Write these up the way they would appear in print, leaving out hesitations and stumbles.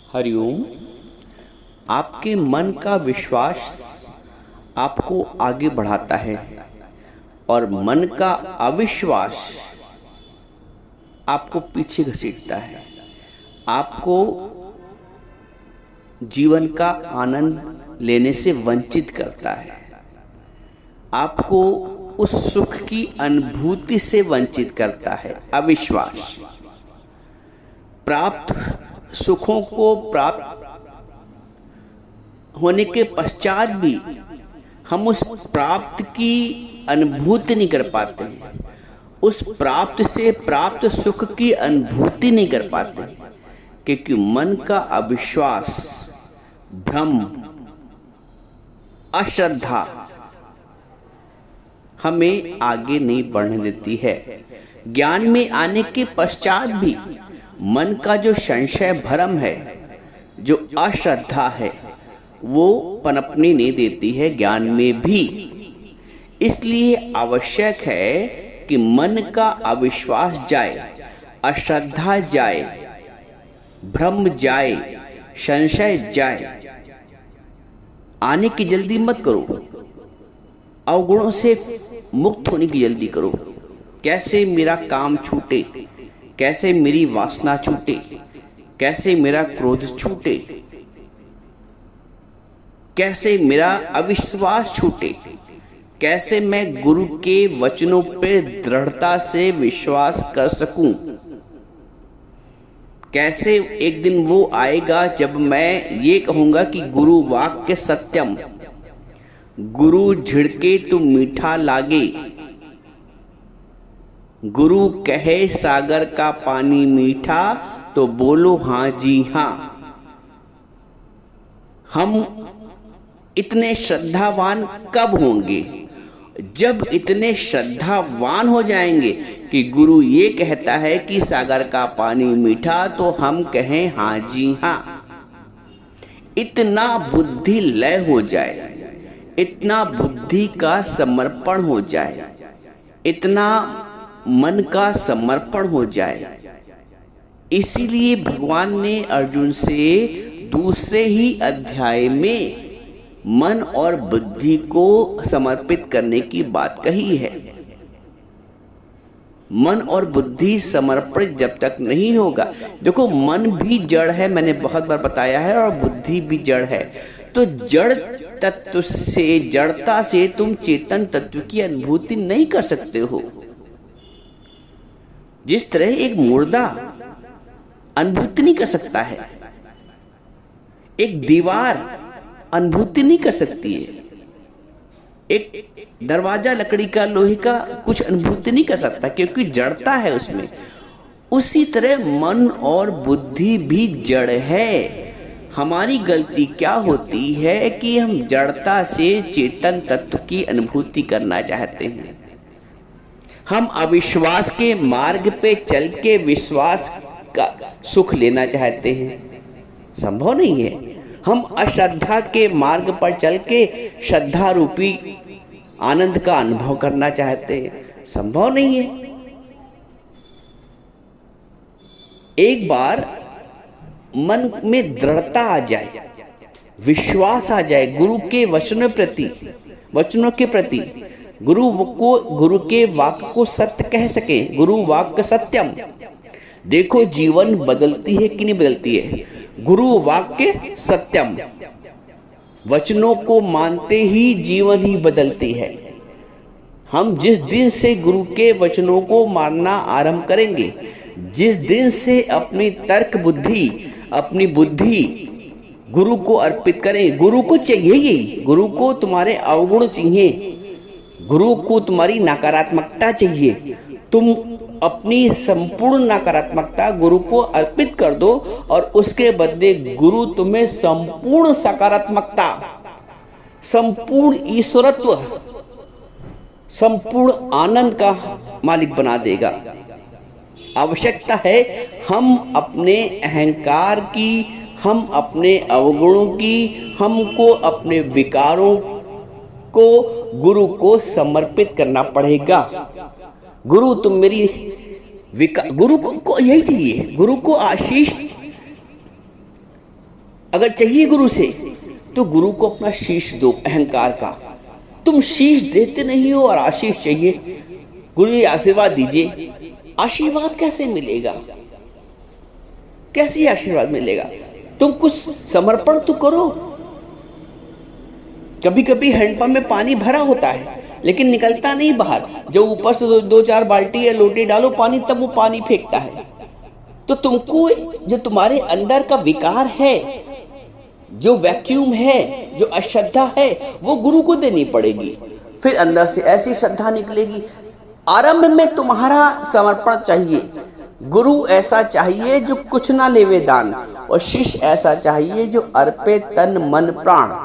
हरिओम। आपके मन का विश्वास आपको आगे बढ़ाता है और मन का अविश्वास आपको पीछे घसीटता है, आपको जीवन का आनंद लेने से वंचित करता है, आपको उस सुख की अनुभूति से वंचित करता है। अविश्वास प्राप्त सुखों को प्राप्त होने के पश्चात भी हम उस प्राप्त की अनुभूति नहीं कर पाते हैं, उस प्राप्त से प्राप्त सुख की अनुभूति नहीं कर पाते, क्योंकि मन का अविश्वास, भ्रम, अश्रद्धा हमें आगे नहीं बढ़ने देती है। ज्ञान में आने के पश्चात भी मन का जो संशय भ्रम है, जो अश्रद्धा है, वो पनपने नहीं देती है ज्ञान में भी। इसलिए आवश्यक है कि मन का अविश्वास जाए, अश्रद्धा जाए, भ्रम जाए, संशय जाए। आने की जल्दी मत करो, अवगुणों से मुक्त होने की जल्दी करो। कैसे मेरा काम छूटे, कैसे मेरी वासना छूटे, कैसे मेरा क्रोध छूटे, कैसे मेरा अविश्वास छूटे, कैसे मैं गुरु के वचनों पर दृढ़ता से विश्वास कर सकूं। कैसे एक दिन वो आएगा जब मैं ये कहूंगा कि गुरु वाक्य सत्यम, गुरु झिड़के तो मीठा लागे, गुरु कहे सागर का पानी मीठा तो बोलो हाँ जी हाँ। हम इतने श्रद्धावान कब होंगे? जब इतने श्रद्धावान हो जाएंगे कि गुरु ये कहता है कि सागर का पानी मीठा तो हम कहें हाँ जी हाँ। इतना बुद्धि लय हो जाए, इतना बुद्धि का समर्पण हो जाए, इतना मन का समर्पण हो जाए। इसीलिए भगवान ने अर्जुन से दूसरे ही अध्याय में मन और बुद्धि को समर्पित करने की बात कही है। मन और बुद्धि समर्पित जब तक नहीं होगा, देखो मन भी जड़ है, मैंने बहुत बार बताया है, और बुद्धि भी जड़ है। तो जड़ तत्व से, जड़ता से तुम चेतन तत्व की अनुभूति नहीं कर सकते हो। जिस तरह एक मुर्दा अनुभूति नहीं कर सकता है, एक दीवार अनुभूति नहीं कर सकती है, एक दरवाजा लकड़ी का, लोहे का कुछ अनुभूति नहीं कर सकता, क्योंकि जड़ता है उसमें। उसी तरह मन और बुद्धि भी जड़ है। हमारी गलती क्या होती है कि हम जड़ता से चेतन तत्व की अनुभूति करना चाहते हैं। हम अविश्वास के मार्ग पे चल के विश्वास का सुख लेना चाहते हैं, संभव नहीं है। हम अश्रद्धा के मार्ग पर चल के श्रद्धा रूपी आनंद का अनुभव करना चाहते हैं, संभव नहीं है। एक बार मन में दृढ़ता आ जाए, विश्वास आ जाए गुरु के वचनों के प्रति, गुरु के वाक्य को सत्य कह सके, गुरु वाक्य सत्यम। देखो जीवन बदलती है कि नहीं बदलती है? गुरु वाक्य सत्यम, वचनों को मानते ही जीवन ही बदलती है। हम जिस दिन से गुरु के वचनों को मानना आरंभ करेंगे, जिस दिन से अपनी तर्क बुद्धि, अपनी बुद्धि गुरु को अर्पित करें, गुरु को चाहिए ही, गुरु को तुम्हारे अवगुण चाहिए, गुरु को तुम्हारी नकारात्मकता चाहिए। तुम अपनी संपूर्ण नकारात्मकता गुरु को अर्पित कर दो और उसके बदले गुरु तुम्हें संपूर्ण सकारात्मकता, संपूर्ण ईश्वरत्व, संपूर्ण आनंद का मालिक बना देगा। आवश्यकता है हम अपने अहंकार की, हम अपने अवगुणों की, हमको अपने विकारों को गुरु को समर्पित करना पड़ेगा। गुरु तुम मेरी गुरु को यही चाहिए, गुरु को आशीष अगर चाहिए गुरु से तो गुरु को अपना शीश दो, अहंकार का। तुम शीश देते नहीं हो और आशीष चाहिए, गुरु जी आशीर्वाद दीजिए। आशीर्वाद कैसे मिलेगा? कैसे आशीर्वाद मिलेगा? तुम कुछ समर्पण तो करो। कभी कभी हैंडपंप में पानी भरा होता है लेकिन निकलता नहीं बाहर, जो ऊपर से दो चार बाल्टी या लोटे डालो पानी, तब वो पानी फेंकता है। तो तुमको जो तुम्हारे अंदर का विकार है, जो वैक्यूम है, जो अश्रद्धा है, वो गुरु को देनी पड़ेगी। फिर अंदर से ऐसी श्रद्धा निकलेगी। आरंभ में तुम्हारा समर्पण चाहिए। गुरु ऐसा चाहिए जो कुछ ना लेवे दान, और शिष्य ऐसा चाहिए जो अर्पे तन मन प्राण।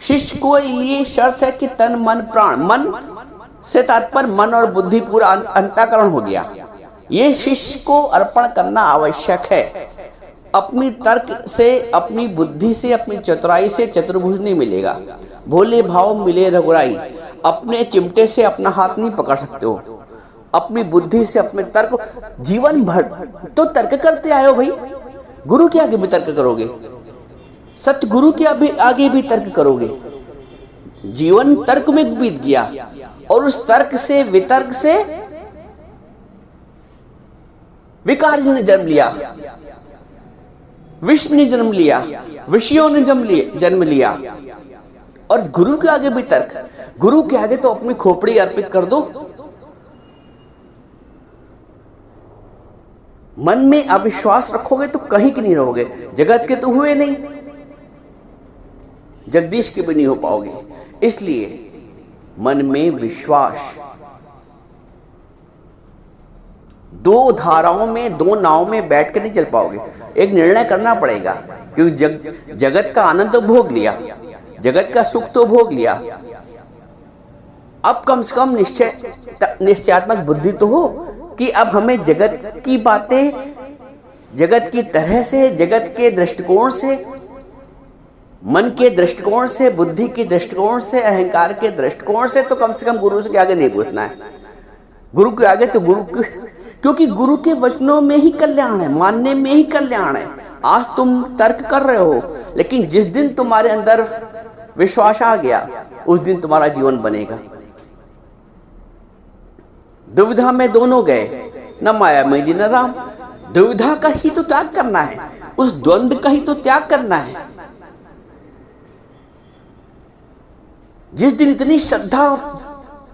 शिष्य को लिए शर्त है कि तन मन प्राण, मन से तात्पर्य मन और बुद्धि पूरा अंतःकरण हो गया, ये शिष्य को अर्पण करना आवश्यक है। अपनी तर्क से, अपनी बुद्धि से, अपनी चतुराई से चतुर्भुज नहीं मिलेगा। भोले भाव मिले रघुराई। अपने चिमटे से अपना हाथ नहीं पकड़ सकते हो, अपनी बुद्धि से, अपने तर्क। जीवन भर तो तर्क करते आए हो भाई, गुरु के आगे भी तर्क करोगे, सतगुरु के आगे भी तर्क करोगे। जीवन तर्क में बीत गया और उस तर्क से, वितर्क से विकार ने जन्म लिया, विष ने जन्म लिया, विषयों ने जन्म लिया। और गुरु के आगे भी तर्क। गुरु के आगे तो अपनी खोपड़ी अर्पित कर दो। मन में अविश्वास रखोगे तो कहीं के नहीं रहोगे। जगत के तो हुए नहीं, जगदीश के भी नहीं हो पाओगे। इसलिए मन में विश्वास। दो धाराओं में, दो नाव में बैठ कर नहीं चल पाओगे। एक निर्णय करना पड़ेगा, क्योंकि जगत का आनंद तो भोग लिया, जगत का सुख तो भोग लिया। अब कम से कम निश्चयात्मक बुद्धि तो हो कि अब हमें जगत की बातें, जगत की तरह से, जगत के दृष्टिकोण से, मन के दृष्टिकोण से, बुद्धि के दृष्टिकोण से, अहंकार के दृष्टिकोण से तो कम से कम गुरु के आगे नहीं पूछना है। गुरु के आगे तो क्योंकि गुरु के वचनों में ही कल्याण है, मानने में ही कल्याण है। आज तुम तर्क कर रहे हो, लेकिन जिस दिन तुम्हारे अंदर विश्वास आ गया उस दिन तुम्हारा जीवन बनेगा। दुविधा में दोनों गए, न माया मेली न राम। दुविधा का ही तो त्याग करना है, उस द्वंद्व का ही तो त्याग करना है। जिस दिन इतनी श्रद्धा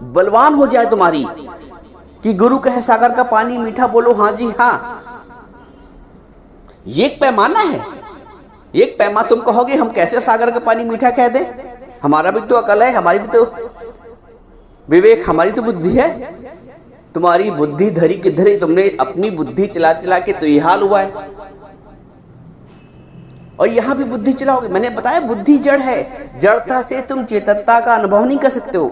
बलवान हो जाए तुम्हारी कि गुरु कहे सागर का पानी मीठा, बोलो हाँ जी हाँ। ये एक पैमाना है, एक पैमा। तुम कहोगे हम कैसे सागर का पानी मीठा कह दें? हमारा भी तो अकल है, हमारी भी तो विवेक, हमारी तो बुद्धि है। तुम्हारी बुद्धि धरी की धरी, तुमने अपनी बुद्धि चला चला के तो ये हाल हुआ है। और यहां भी बुद्धि चलाओगे। मैंने बताया बुद्धि जड़ है, जड़ता से तुम चेतनता का अनुभव नहीं कर सकते हो।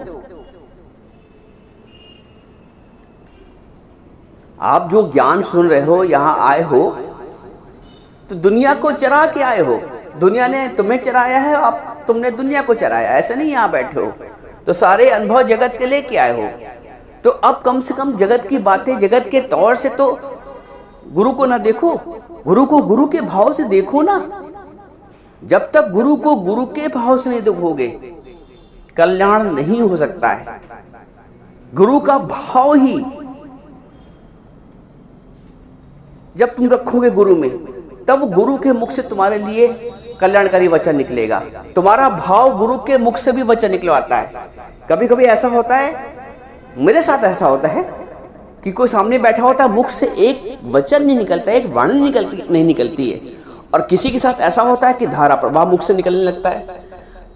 आप जो ज्ञान सुन रहे हो, यहां आए हो तो दुनिया को चरा के आए हो। दुनिया ने तुम्हें चराया है, आप तुमने दुनिया को चराया। ऐसे नहीं यहां बैठे हो तो सारे अनुभव जगत के लेके आए हो। तो अब कम से कम जगत की बातें, जगत के तौर से तो गुरु को ना देखो, गुरु को गुरु के भाव से देखो ना। जब तक गुरु को गुरु के भाव से नहीं देखोगे, कल्याण नहीं हो सकता है। गुरु का भाव ही जब तुम रखोगे गुरु में, तब गुरु के मुख से तुम्हारे लिए कल्याणकारी वचन निकलेगा। तुम्हारा भाव गुरु के मुख से भी वचन निकलवाता है। कभी कभी ऐसा होता है, मेरे साथ ऐसा होता है कि कोई सामने बैठा होता है, मुख से एक वचन नहीं निकलता, एक वाणी नहीं निकलती है। और किसी के साथ ऐसा होता है कि धारा प्रवाह मुख से निकलने लगता है।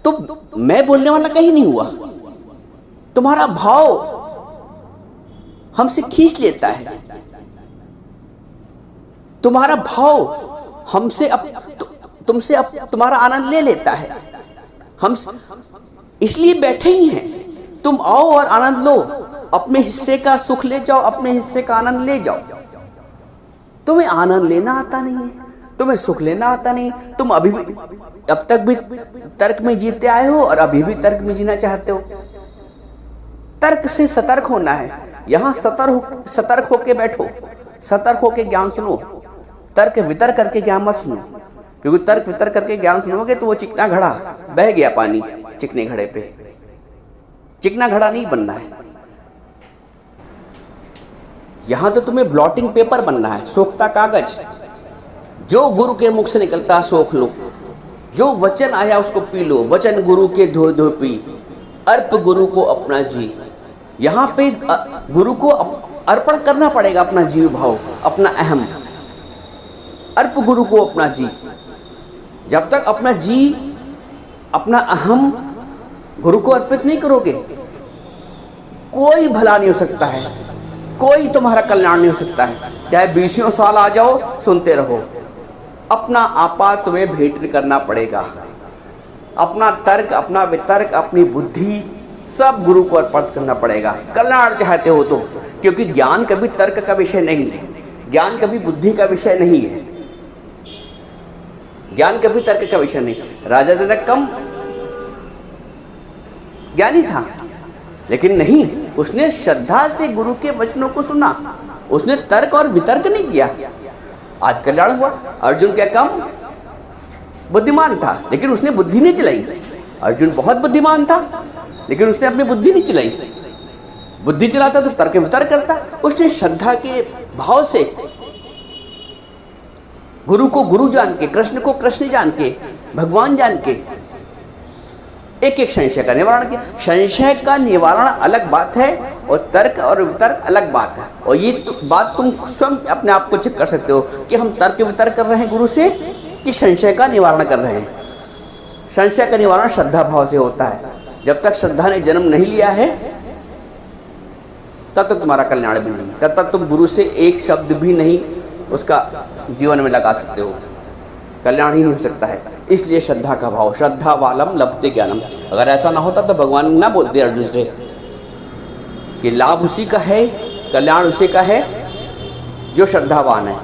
तो मैं बोलने वाला कहीं नहीं हुआ, तुम्हारा भाव हमसे खींच लेता है। तुम्हारा भाव हमसे तुमसे तुम्हारा आनंद ले लेता है। हम इसलिए बैठे ही हैं। तुम आओ और आनंद लो, अपने हिस्से का सुख ले जाओ, अपने हिस्से का आनंद ले जाओ। तुम्हें आनंद लेना आता नहीं है, तुम्हें सुख लेना आता नहीं। तुम अभी भी, अब तक भी तर्क में जीते आए हो और अभी भी तर्क में जीना चाहते हो। तर्क से सतर्क होना है। यहां सतर्क होके बैठो, सतर्क होके ज्ञान सुनो। तर्क वितर्क करके ज्ञान मत सुनो, क्योंकि तर्क वितर्क करके ज्ञान सुनोगे तो वो चिकना घड़ा, बह गया पानी चिकने घड़े पे, चिकना घड़ा नहीं बनना है। यहां तो तुम्हें ब्लॉटिंग पेपर बनना है, सोखता कागज। जो गुरु के मुख से निकलता सोख लो, जो वचन आया उसको पी लो। वचन गुरु के धो धो पी, अर्प गुरु को अपना जी। यहाँ पे गुरु को अर्पण करना पड़ेगा अपना जीव भाव, अपना अहम। अर्प गुरु को अपना जी। जब तक अपना जी, अपना अहम गुरु को अर्पित नहीं करोगे, कोई भला नहीं हो सकता है, कोई तुम्हारा कल्याण नहीं हो सकता है। चाहे 20 साल आ जाओ, सुनते रहो। अपना आपा तुम्हें भेंट करना पड़ेगा। अपना तर्क, अपना वितर्क, अपनी बुद्धि सब गुरु को अर्पित करना पड़ेगा, कल्याण चाहते हो तो। क्योंकि ज्ञान कभी तर्क का विषय नहीं है, ज्ञान कभी बुद्धि का विषय नहीं है, ज्ञान कभी तर्क का विषय नहीं। राजा जनक कम ज्ञानी था, लेकिन नहीं, उसने श्रद्धा से गुरु के वचनों को सुना, उसने तर्क और वितर्क नहीं किया, आज कल्याण हुआ। अर्जुन क्या कम बुद्धिमान था, लेकिन उसने बुद्धि नहीं चलाई। अर्जुन बहुत बुद्धिमान था, लेकिन उसने अपनी बुद्धि नहीं चलाई। बुद्धि चलाता तो तर्क वितर्क करता। उसने श्रद्धा के भाव से गुरु को गुरु जान के, कृष्ण को कृष्ण जान के, भगवान जान के एक एक संशय का निवारण किया। संशय का निवारण अलग बात है और तर्क और वितर्क अलग बात है। और ये बात तुम स्वयं अपने आप को चेक कर सकते हो कि हम तर्क वितर्क कर रहे हैं गुरु से कि संशय का निवारण कर रहे हैं। संशय का निवारण श्रद्धा भाव से होता है। जब तक श्रद्धा ने जन्म नहीं लिया है तब तक तुम्हारा कल्याण भी नहीं, तब तक तुम गुरु से एक शब्द भी नहीं उसका जीवन में लगा सकते हो, कल्याण ही नहीं हो सकता है। इसलिए श्रद्धा का भाव, श्रद्धा वालम लभते ज्ञानम। अगर ऐसा ना होता तो भगवान ना बोलते अर्जुन से कि लाभ उसी का है, कल्याण उसी का है जो श्रद्धावान है।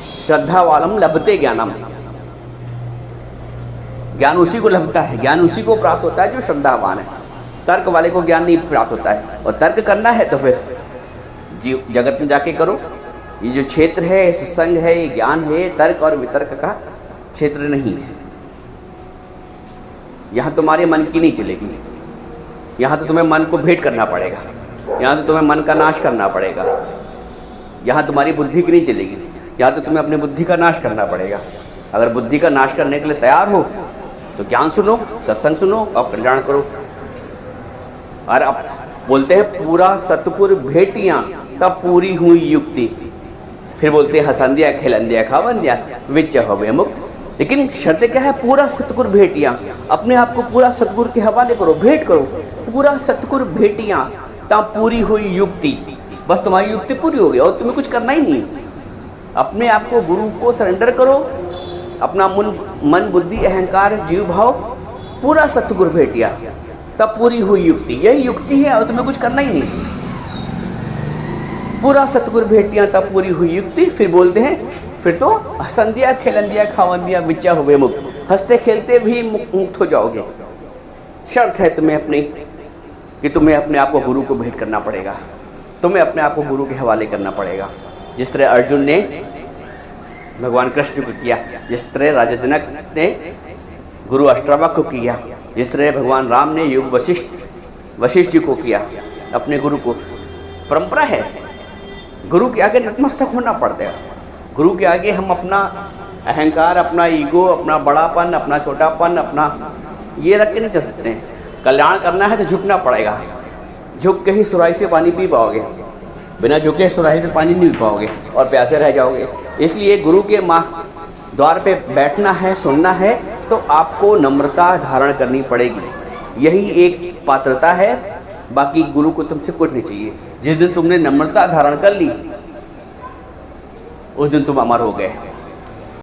श्रद्धा वालम लभते ज्ञानम, ज्ञान उसी को लभता है, ज्ञान उसी को प्राप्त होता है जो श्रद्धावान है। तर्क वाले को ज्ञान नहीं प्राप्त होता है। और तर्क करना है तो फिर जीव जगत में जाके करो। ये जो क्षेत्र है, सत्संग है, ये ज्ञान है, तर्क और वितर्क का क्षेत्र नहीं है। यहाँ तुम्हारे मन की नहीं चलेगी, यहाँ तो तुम्हें मन को भेंट करना पड़ेगा, यहाँ तो तुम्हें मन का नाश करना पड़ेगा। यहाँ तुम्हारी बुद्धि की नहीं चलेगी, यहाँ तो तुम्हें अपनी बुद्धि का नाश करना पड़ेगा। अगर बुद्धि का नाश करने के लिए तैयार हो तो ज्ञान सुनो, सत्संग सुनो और कल्याण करो। और अब बोलते हैं पूरा सतपुर भेटियाँ तब पूरी हुई युक्ति। फिर बोलते हैं हसंदिया खेलंदिया खावंदिया विच हो मुक्त। लेकिन शर्त क्या है? पूरा सतगुर भेटियाँ, अपने आप को पूरा सतगुर के हवाले करो, भेंट करो। पूरा सतगुर भेटियाँ तब पूरी हुई युक्ति। बस तुम्हारी युक्ति पूरी हो गई और तुम्हें कुछ करना ही नहीं। अपने आप को गुरु को सरेंडर करो, अपना मन बुद्धि अहंकार जीव भाव पूरा सतगुर भेटिया तब पूरी हुई युक्ति। यही युक्ति है और तुम्हें कुछ करना ही नहीं। पूरा सतगुर भेटियाँ तब पूरी हुई युक्ति। फिर बोलते हैं फिर तो हसंदिया खेलंदिया खावंदिया विचा हुए मुक्त। हंसते खेलते भी मुक्त हो जाओगे। शर्त है तुम्हें तुम्हें अपने आप को गुरु को भेंट करना पड़ेगा, तुम्हें अपने आप को गुरु के हवाले करना पड़ेगा। जिस तरह अर्जुन ने भगवान कृष्ण को किया, जिस तरह राजा जनक ने गुरु अष्टावक्र को किया, जिस तरह भगवान राम ने युग वशिष्ठ जी को किया, अपने गुरु को। परंपरा है, गुरु के आगे नतमस्तक होना पड़ता है। गुरु के आगे हम अपना अहंकार, अपना ईगो, अपना बड़ापन, अपना छोटापन, अपना ये रख के नहीं चल सकते हैं। कल्याण करना है तो झुकना पड़ेगा। झुक के ही सुराही से पानी पी पाओगे, बिना झुके सुराही में पानी नहीं पी पाओगे और प्यासे रह जाओगे। इसलिए गुरु के द्वार पे बैठना है, सुनना है तो आपको नम्रता धारण करनी पड़ेगी। यही एक पात्रता है, बाकी गुरु को तुमसे कुछ नहीं चाहिए। जिस दिन तुमने नम्रता धारण कर ली उस दिन तुम अमर हो गए।